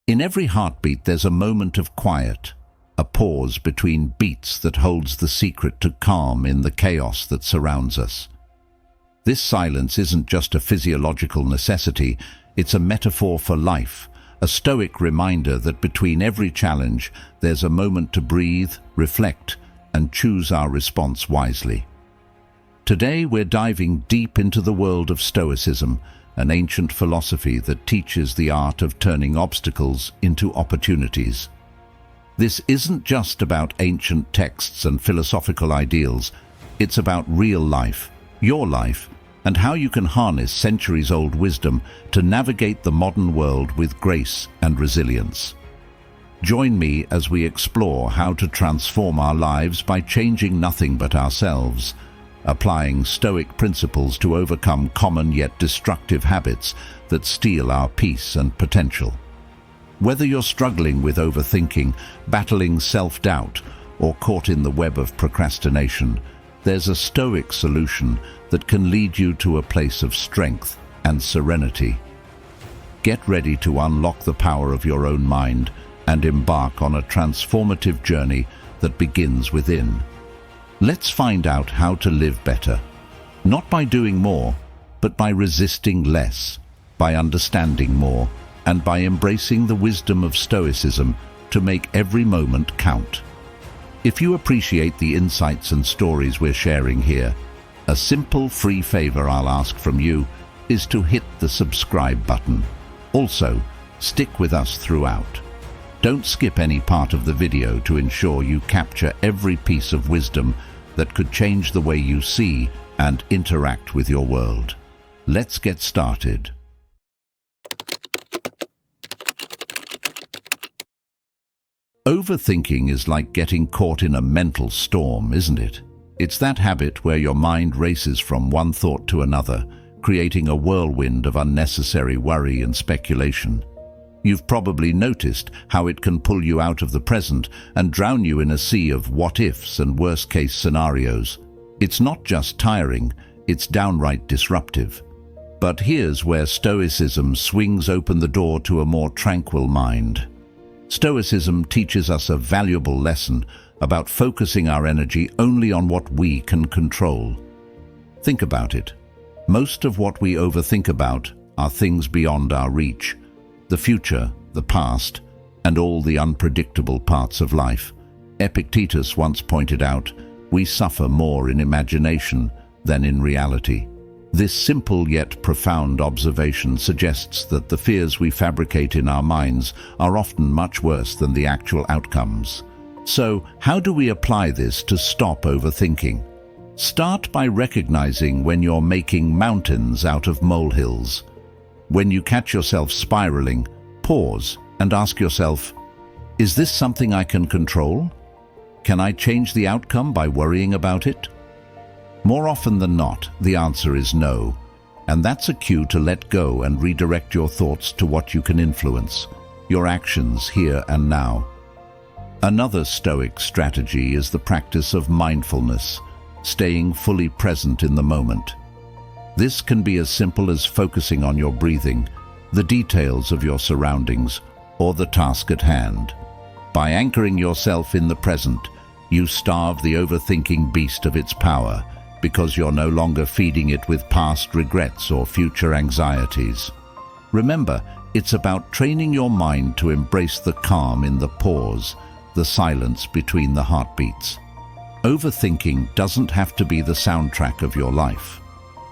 In every heartbeat there's a moment of quiet, a pause between beats that holds the secret to calm in the chaos that surrounds us. This silence isn't just a physiological necessity, it's a metaphor for life, a stoic reminder that between every challenge there's a moment to breathe, reflect, and choose our response wisely. Today we're diving deep into the world of Stoicism, an ancient philosophy that teaches the art of turning obstacles into opportunities. This isn't just about ancient texts and philosophical ideals, it's about real life, your life, and how you can harness centuries-old wisdom to navigate the modern world with grace and resilience. Join me as we explore how to transform our lives by changing nothing but ourselves, applying Stoic principles to overcome common yet destructive habits that steal our peace and potential. Whether you're struggling with overthinking, battling self-doubt, or caught in the web of procrastination, there's a Stoic solution that can lead you to a place of strength and serenity. Get ready to unlock the power of your own mind and embark on a transformative journey that begins within. Let's find out how to live better, not by doing more, but by resisting less, by understanding more, and by embracing the wisdom of Stoicism to make every moment count. If you appreciate the insights and stories we're sharing here, a simple free favor I'll ask from you is to hit the subscribe button. Also, stick with us throughout. Don't skip any part of the video to ensure you capture every piece of wisdom that could change the way you see and interact with your world. Let's get started. Overthinking is like getting caught in a mental storm, isn't it? It's that habit where your mind races from one thought to another, creating a whirlwind of unnecessary worry and speculation. You've probably noticed how it can pull you out of the present and drown you in a sea of what-ifs and worst-case scenarios. It's not just tiring, it's downright disruptive. But here's where Stoicism swings open the door to a more tranquil mind. Stoicism teaches us a valuable lesson about focusing our energy only on what we can control. Think about it. Most of what we overthink about are things beyond our reach. The future, the past, and all the unpredictable parts of life. Epictetus once pointed out, we suffer more in imagination than in reality. This simple yet profound observation suggests that the fears we fabricate in our minds are often much worse than the actual outcomes. So, how do we apply this to stop overthinking? Start by recognizing when you're making mountains out of molehills. When you catch yourself spiraling, pause and ask yourself, is this something I can control? Can I change the outcome by worrying about it? More often than not, the answer is no, and that's a cue to let go and redirect your thoughts to what you can influence, your actions here and now. Another Stoic strategy is the practice of mindfulness, staying fully present in the moment. This can be as simple as focusing on your breathing, the details of your surroundings, or the task at hand. By anchoring yourself in the present, you starve the overthinking beast of its power, because you're no longer feeding it with past regrets or future anxieties. Remember, it's about training your mind to embrace the calm in the pause, the silence between the heartbeats. Overthinking doesn't have to be the soundtrack of your life.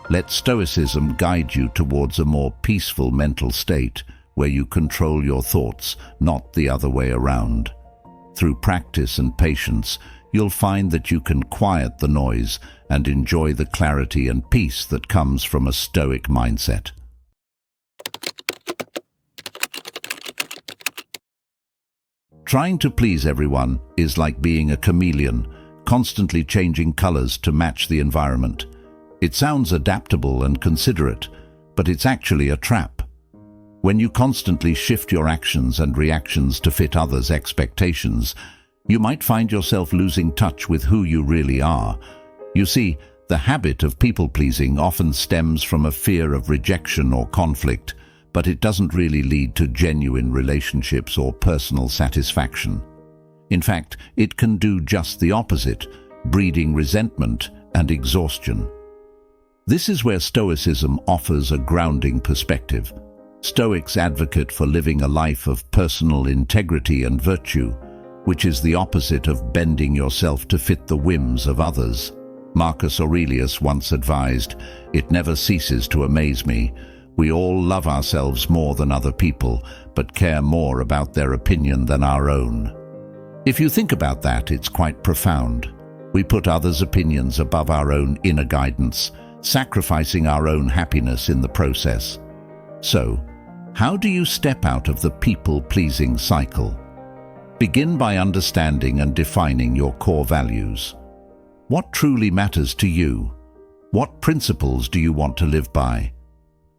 Let Stoicism guide you towards a more peaceful mental state where you control your thoughts, not the other way around. Through practice and patience, you'll find that you can quiet the noise and enjoy the clarity and peace that comes from a Stoic mindset. Trying to please everyone is like being a chameleon, constantly changing colors to match the environment. It sounds adaptable and considerate, but it's actually a trap. When you constantly shift your actions and reactions to fit others' expectations, you might find yourself losing touch with who you really are. You see, the habit of people-pleasing often stems from a fear of rejection or conflict, but it doesn't really lead to genuine relationships or personal satisfaction. In fact, it can do just the opposite, breeding resentment and exhaustion. This is where Stoicism offers a grounding perspective. Stoics advocate for living a life of personal integrity and virtue, which is the opposite of bending yourself to fit the whims of others. Marcus Aurelius once advised, "It never ceases to amaze me. We all love ourselves more than other people, but care more about their opinion than our own." If you think about that, it's quite profound. We put others' opinions above our own inner guidance, sacrificing our own happiness in the process. So, how do you step out of the people-pleasing cycle? Begin by understanding and defining your core values. What truly matters to you? What principles do you want to live by?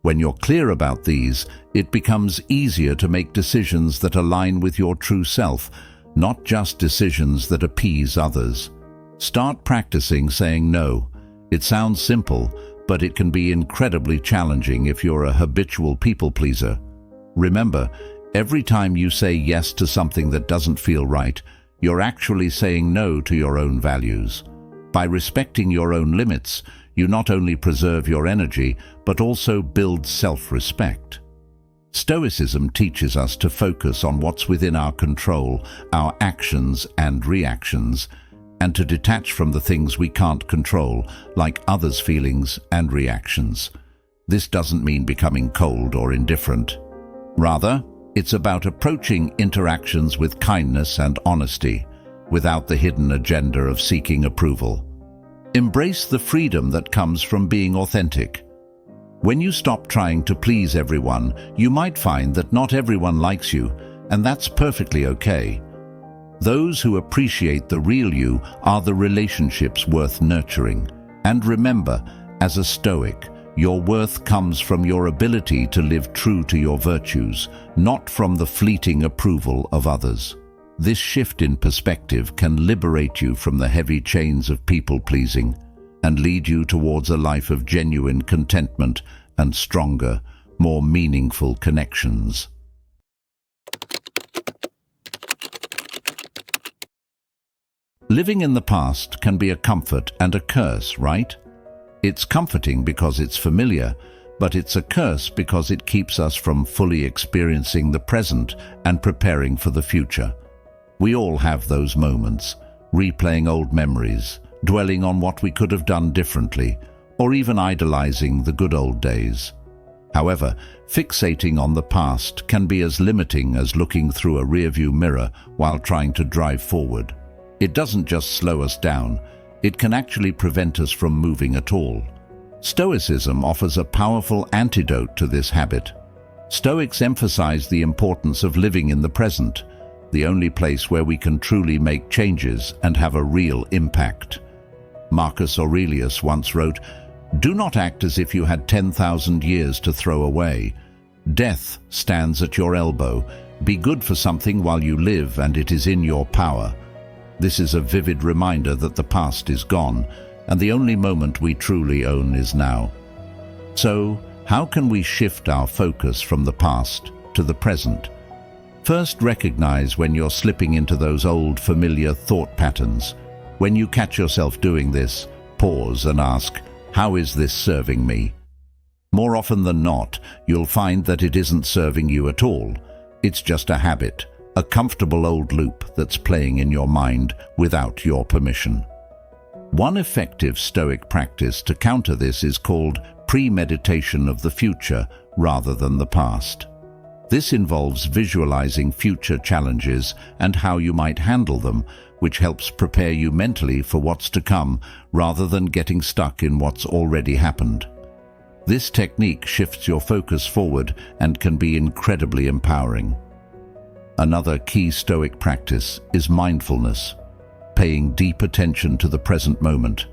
When you're clear about these, it becomes easier to make decisions that align with your true self, not just decisions that appease others. Start practicing saying no. It sounds simple, but it can be incredibly challenging if you're a habitual people pleaser. Remember, every time you say yes to something that doesn't feel right, you're actually saying no to your own values. By respecting your own limits, you not only preserve your energy, but also build self-respect. Stoicism teaches us to focus on what's within our control, our actions and reactions, and to detach from the things we can't control, like others' feelings and reactions. This doesn't mean becoming cold or indifferent. Rather, it's about approaching interactions with kindness and honesty, without the hidden agenda of seeking approval. Embrace the freedom that comes from being authentic. When you stop trying to please everyone, you might find that not everyone likes you, and that's perfectly okay. Those who appreciate the real you are the relationships worth nurturing. And remember, as a Stoic, your worth comes from your ability to live true to your virtues, not from the fleeting approval of others. This shift in perspective can liberate you from the heavy chains of people-pleasing and lead you towards a life of genuine contentment and stronger, more meaningful connections. Living in the past can be a comfort and a curse, right? It's comforting because it's familiar, but it's a curse because it keeps us from fully experiencing the present and preparing for the future. We all have those moments, replaying old memories, dwelling on what we could have done differently, or even idolizing the good old days. However, fixating on the past can be as limiting as looking through a rearview mirror while trying to drive forward. It doesn't just slow us down, it can actually prevent us from moving at all. Stoicism offers a powerful antidote to this habit. Stoics emphasize the importance of living in the present, the only place where we can truly make changes and have a real impact. Marcus Aurelius once wrote, "Do not act as if you had 10,000 years to throw away. Death stands at your elbow. Be good for something while you live, and it is in your power." This is a vivid reminder that the past is gone, and the only moment we truly own is now. So, how can we shift our focus from the past to the present? First, recognize when you're slipping into those old, familiar thought patterns. When you catch yourself doing this, pause and ask, how is this serving me? More often than not, you'll find that it isn't serving you at all. It's just a habit, a comfortable old loop that's playing in your mind without your permission. One effective Stoic practice to counter this is called premeditation of the future rather than the past. This involves visualizing future challenges and how you might handle them, which helps prepare you mentally for what's to come rather than getting stuck in what's already happened. This technique shifts your focus forward and can be incredibly empowering. Another key Stoic practice is mindfulness, paying deep attention to the present moment.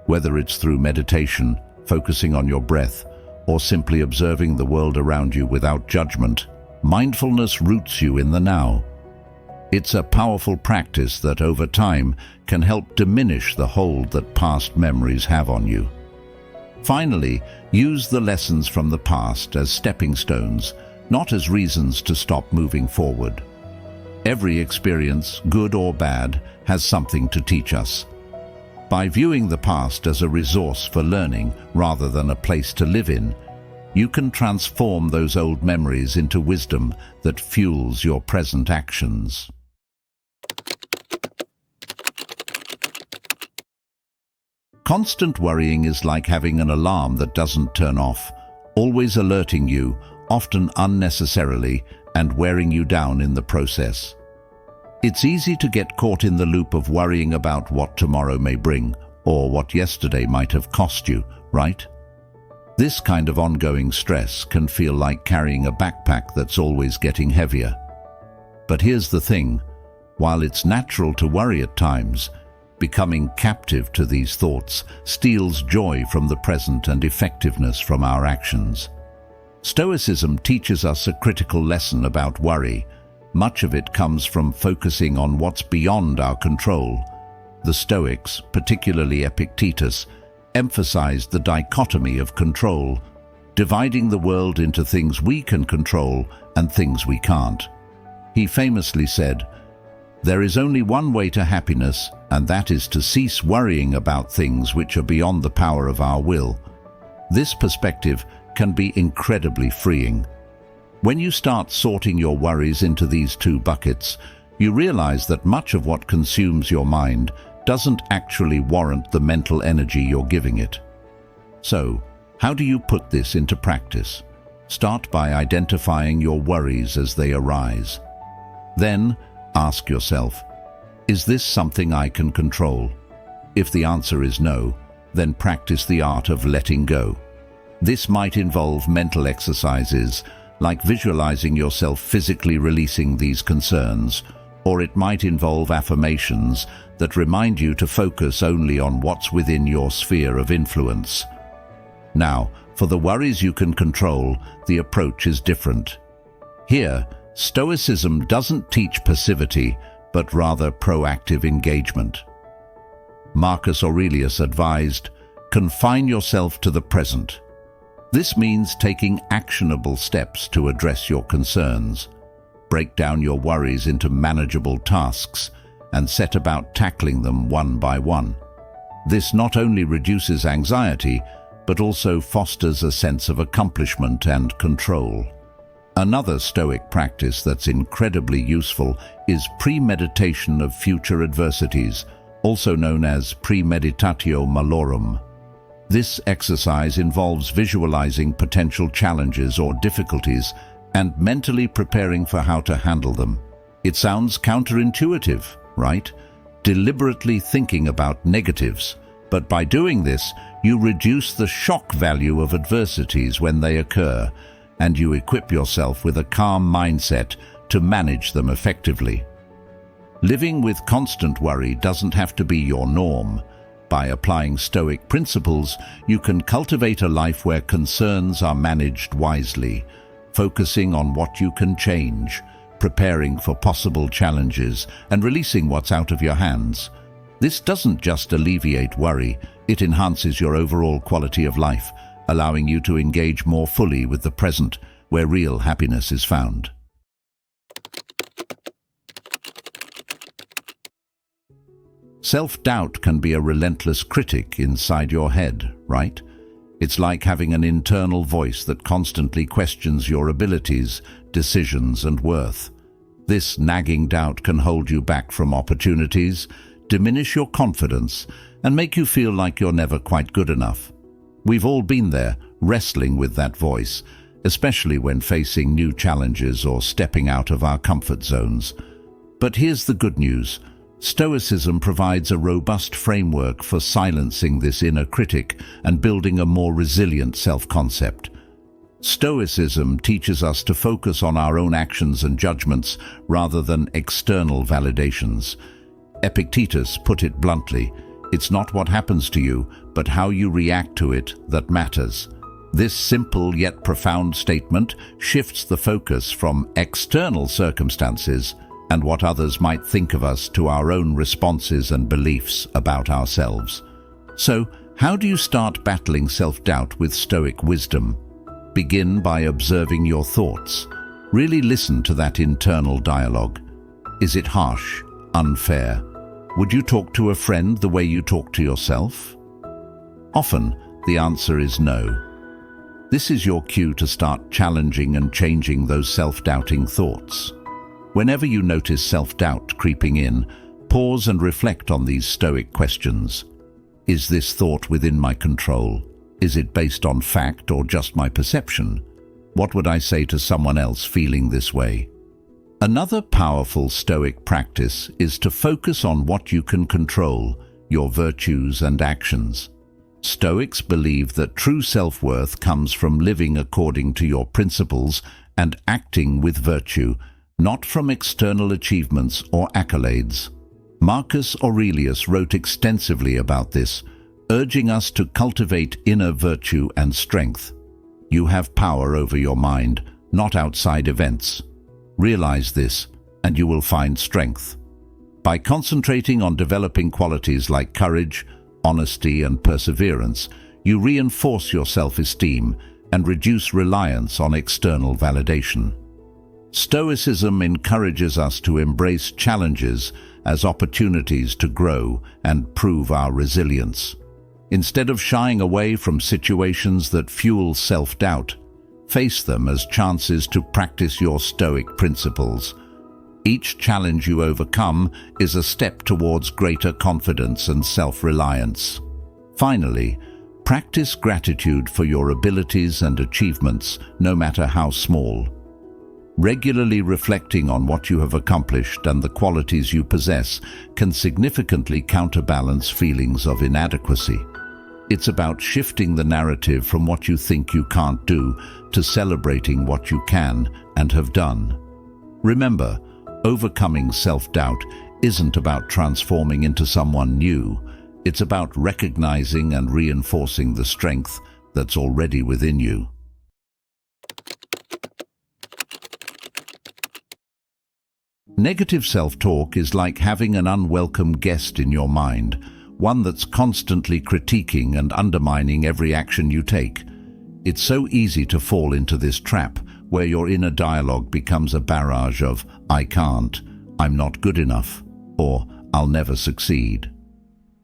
Whether it's through meditation, focusing on your breath, or simply observing the world around you without judgment, mindfulness roots you in the now. It's a powerful practice that over time can help diminish the hold that past memories have on you. Finally, use the lessons from the past as stepping stones, not as reasons to stop moving forward. Every experience, good or bad, has something to teach us. By viewing the past as a resource for learning rather than a place to live in, you can transform those old memories into wisdom that fuels your present actions. Constant worrying is like having an alarm that doesn't turn off, always alerting you, often unnecessarily, and wearing you down in the process. It's easy to get caught in the loop of worrying about what tomorrow may bring, or what yesterday might have cost you, right? This kind of ongoing stress can feel like carrying a backpack that's always getting heavier. But here's the thing, while it's natural to worry at times, becoming captive to these thoughts steals joy from the present and effectiveness from our actions. Stoicism teaches us a critical lesson about worry. Much of it comes from focusing on what's beyond our control. The Stoics, particularly Epictetus, emphasized the dichotomy of control, dividing the world into things we can control and things we can't. He famously said, "There is only one way to happiness, and that is to cease worrying about things which are beyond the power of our will." This perspective can be incredibly freeing. When you start sorting your worries into these two buckets, you realize that much of what consumes your mind doesn't actually warrant the mental energy you're giving it. So, how do you put this into practice? Start by identifying your worries as they arise. Then, ask yourself, is this something I can control? If the answer is no, then practice the art of letting go. This might involve mental exercises, like visualizing yourself physically releasing these concerns, or it might involve affirmations that remind you to focus only on what's within your sphere of influence. Now, for the worries you can control, the approach is different. Here, Stoicism doesn't teach passivity, but rather proactive engagement. Marcus Aurelius advised, "Confine yourself to the present." This means taking actionable steps to address your concerns. Break down your worries into manageable tasks and set about tackling them one by one. This not only reduces anxiety, but also fosters a sense of accomplishment and control. Another Stoic practice that's incredibly useful is premeditation of future adversities, also known as premeditatio malorum. This exercise involves visualizing potential challenges or difficulties and mentally preparing for how to handle them. It sounds counterintuitive, right? Deliberately thinking about negatives. But by doing this, you reduce the shock value of adversities when they occur, and you equip yourself with a calm mindset to manage them effectively. Living with constant worry doesn't have to be your norm. By applying Stoic principles, you can cultivate a life where concerns are managed wisely, focusing on what you can change, preparing for possible challenges, and releasing what's out of your hands. This doesn't just alleviate worry, it enhances your overall quality of life, allowing you to engage more fully with the present, where real happiness is found. Self-doubt can be a relentless critic inside your head, right? It's like having an internal voice that constantly questions your abilities, decisions, and worth. This nagging doubt can hold you back from opportunities, diminish your confidence, and make you feel like you're never quite good enough. We've all been there, wrestling with that voice, especially when facing new challenges or stepping out of our comfort zones. But here's the good news. Stoicism provides a robust framework for silencing this inner critic and building a more resilient self-concept. Stoicism teaches us to focus on our own actions and judgments rather than external validations. Epictetus put it bluntly, "It's not what happens to you, but how you react to it that matters." This simple yet profound statement shifts the focus from external circumstances and what others might think of us to our own responses and beliefs about ourselves. So, How do you start battling self-doubt with Stoic wisdom? Begin by observing your thoughts. Really listen to that internal dialogue. Is it harsh? Unfair? Would you talk to a friend the way you talk to yourself? Often, the answer is no. This is your cue to start challenging and changing those self-doubting thoughts. Whenever you notice self-doubt creeping in, pause and reflect on these Stoic questions. Is this thought within my control? Is it based on fact or just my perception? What would I say to someone else feeling this way? Another powerful Stoic practice is to focus on what you can control, your virtues and actions. Stoics believe that true self-worth comes from living according to your principles and acting with virtue, not from external achievements or accolades. Marcus Aurelius wrote extensively about this, urging us to cultivate inner virtue and strength. You have power over your mind, not outside events. Realize this, and you will find strength. By concentrating on developing qualities like courage, honesty, and perseverance, you reinforce your self-esteem and reduce reliance on external validation. Stoicism encourages us to embrace challenges as opportunities to grow and prove our resilience. Instead of shying away from situations that fuel self-doubt, face them as chances to practice your Stoic principles. Each challenge you overcome is a step towards greater confidence and self-reliance. Finally, practice gratitude for your abilities and achievements, no matter how small. Regularly reflecting on what you have accomplished and the qualities you possess can significantly counterbalance feelings of inadequacy. It's about shifting the narrative from what you think you can't do to celebrating what you can and have done. Remember, overcoming self-doubt isn't about transforming into someone new. It's about recognizing and reinforcing the strength that's already within you. Negative self-talk is like having an unwelcome guest in your mind, one that's constantly critiquing and undermining every action you take. It's so easy to fall into this trap, where your inner dialogue becomes a barrage of "I can't," "I'm not good enough," or "I'll never succeed."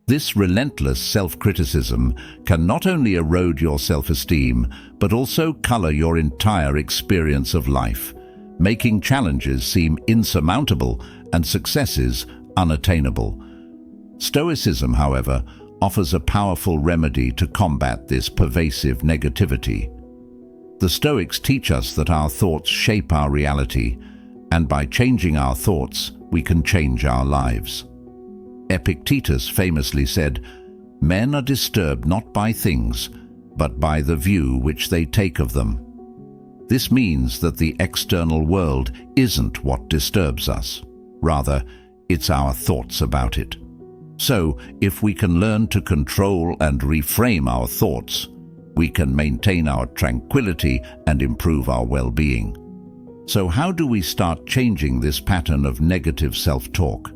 This relentless self-criticism can not only erode your self-esteem, but also color your entire experience of life, making challenges seem insurmountable and successes unattainable. Stoicism, however, offers a powerful remedy to combat this pervasive negativity. The Stoics teach us that our thoughts shape our reality, and by changing our thoughts, we can change our lives. Epictetus famously said, "Men are disturbed not by things, but by the view which they take of them." This means that the external world isn't what disturbs us. Rather, it's our thoughts about it. So, if we can learn to control and reframe our thoughts, we can maintain our tranquility and improve our well-being. So how do we start changing this pattern of negative self-talk?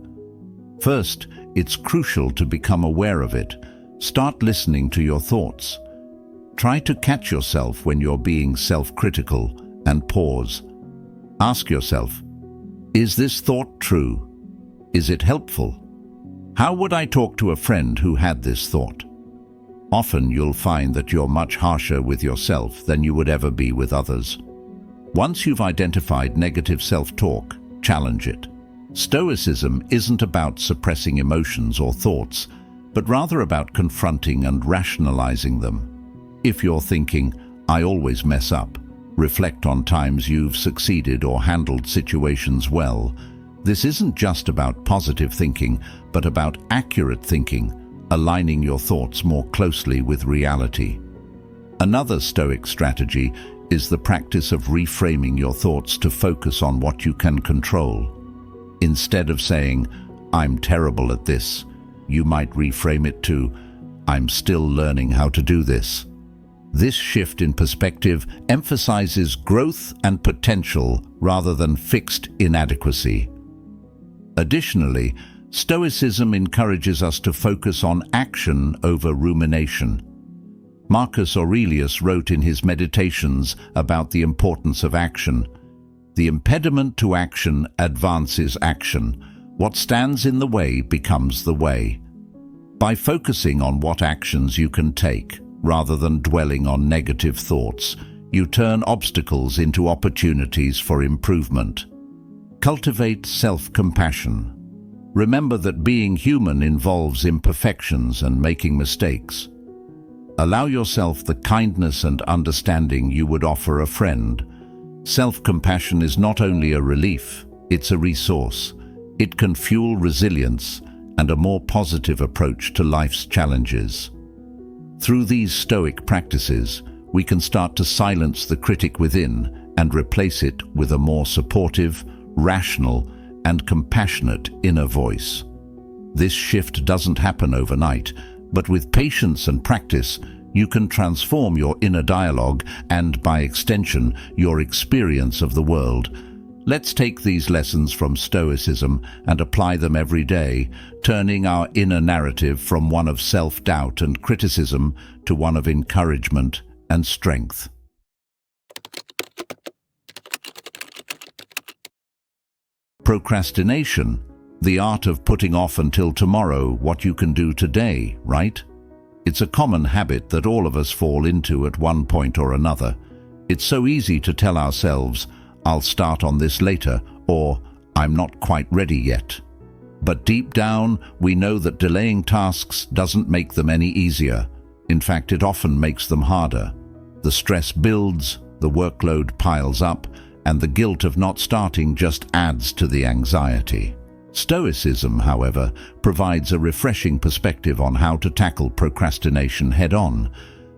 First, it's crucial to become aware of it. Start listening to your thoughts. Try to catch yourself when you're being self-critical and pause. Ask yourself, is this thought true? Is it helpful? How would I talk to a friend who had this thought? Often you'll find that you're much harsher with yourself than you would ever be with others. Once you've identified negative self-talk, challenge it. Stoicism isn't about suppressing emotions or thoughts, but rather about confronting and rationalizing them. If you're thinking, "I always mess up," reflect on times you've succeeded or handled situations well. This isn't just about positive thinking, but about accurate thinking, aligning your thoughts more closely with reality. Another Stoic strategy is the practice of reframing your thoughts to focus on what you can control. Instead of saying, "I'm terrible at this," you might reframe it to, "I'm still learning how to do this." This shift in perspective emphasizes growth and potential rather than fixed inadequacy. Additionally, Stoicism encourages us to focus on action over rumination. Marcus Aurelius wrote in his Meditations about the importance of action. The impediment to action advances action. What stands in the way becomes the way. By focusing on what actions you can take, rather than dwelling on negative thoughts, you turn obstacles into opportunities for improvement. Cultivate self-compassion. Remember that being human involves imperfections and making mistakes. Allow yourself the kindness and understanding you would offer a friend. Self-compassion is not only a relief, it's a resource. It can fuel resilience and a more positive approach to life's challenges. Through these Stoic practices, we can start to silence the critic within and replace it with a more supportive, rational, and compassionate inner voice. This shift doesn't happen overnight, but with patience and practice, you can transform your inner dialogue and, by extension, your experience of the world. Let's take these lessons from Stoicism and apply them every day, turning our inner narrative from one of self-doubt and criticism to one of encouragement and strength. Procrastination, the art of putting off until tomorrow what you can do today, right? It's a common habit that all of us fall into at one point or another. It's so easy to tell ourselves, "I'll start on this later," or "I'm not quite ready yet." But deep down, we know that delaying tasks doesn't make them any easier. In fact, it often makes them harder. The stress builds, the workload piles up, and the guilt of not starting just adds to the anxiety. Stoicism, however, provides a refreshing perspective on how to tackle procrastination head-on.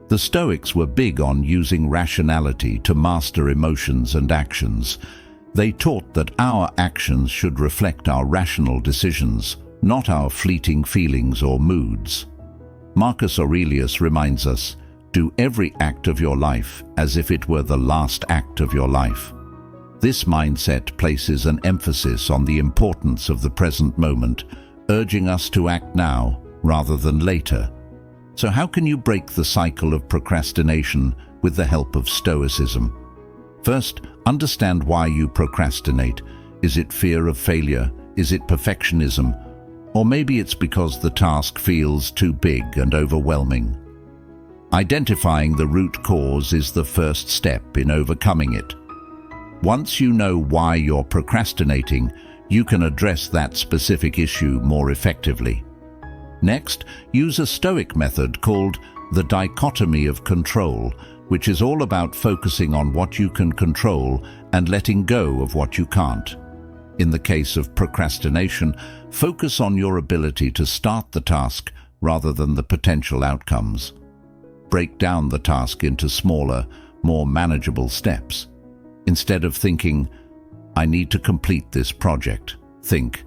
The Stoics were big on using rationality to master emotions and actions. They taught that our actions should reflect our rational decisions, not our fleeting feelings or moods. Marcus Aurelius reminds us, "Do every act of your life as if it were the last act of your life." This mindset places an emphasis on the importance of the present moment, urging us to act now rather than later. So how can you break the cycle of procrastination with the help of Stoicism? First, understand why you procrastinate. Is it fear of failure? Is it perfectionism? Or maybe it's because the task feels too big and overwhelming. Identifying the root cause is the first step in overcoming it. Once you know why you're procrastinating, you can address that specific issue more effectively. Next, use a Stoic method called the dichotomy of control, which is all about focusing on what you can control and letting go of what you can't. In the case of procrastination, focus on your ability to start the task rather than the potential outcomes. Break down the task into smaller, more manageable steps. Instead of thinking, "I need to complete this project," think,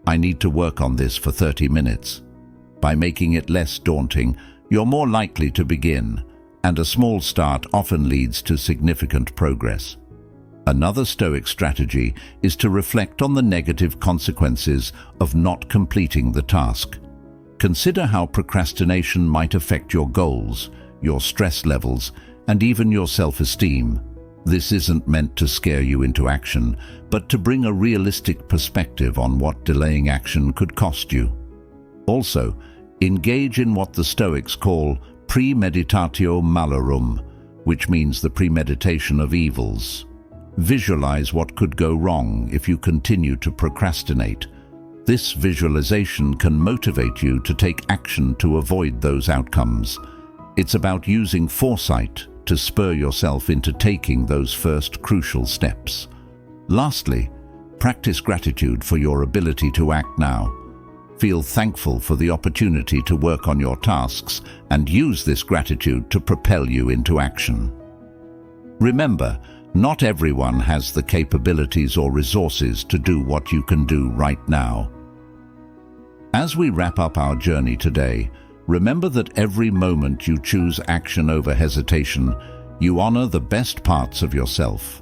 "I need to work on this for 30 minutes." By making it less daunting, you're more likely to begin, and a small start often leads to significant progress. Another Stoic strategy is to reflect on the negative consequences of not completing the task. Consider how procrastination might affect your goals, your stress levels, and even your self-esteem. This isn't meant to scare you into action, but to bring a realistic perspective on what delaying action could cost you. Also, engage in what the Stoics call premeditatio malorum, which means the premeditation of evils. Visualize what could go wrong if you continue to procrastinate. This visualization can motivate you to take action to avoid those outcomes. It's about using foresight to spur yourself into taking those first crucial steps. Lastly, practice gratitude for your ability to act now. Feel thankful for the opportunity to work on your tasks and use this gratitude to propel you into action. Remember, not everyone has the capabilities or resources to do what you can do right now. As we wrap up our journey today, remember that every moment you choose action over hesitation, you honor the best parts of yourself.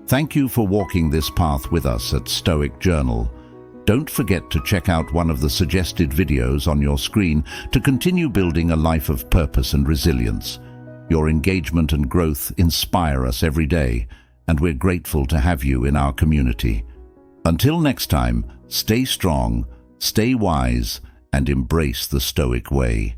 Thank you for walking this path with us at Stoic Journal. Don't forget to check out one of the suggested videos on your screen to continue building a life of purpose and resilience. Your engagement and growth inspire us every day, and we're grateful to have you in our community. Until next time, stay strong, stay wise, and embrace the Stoic way.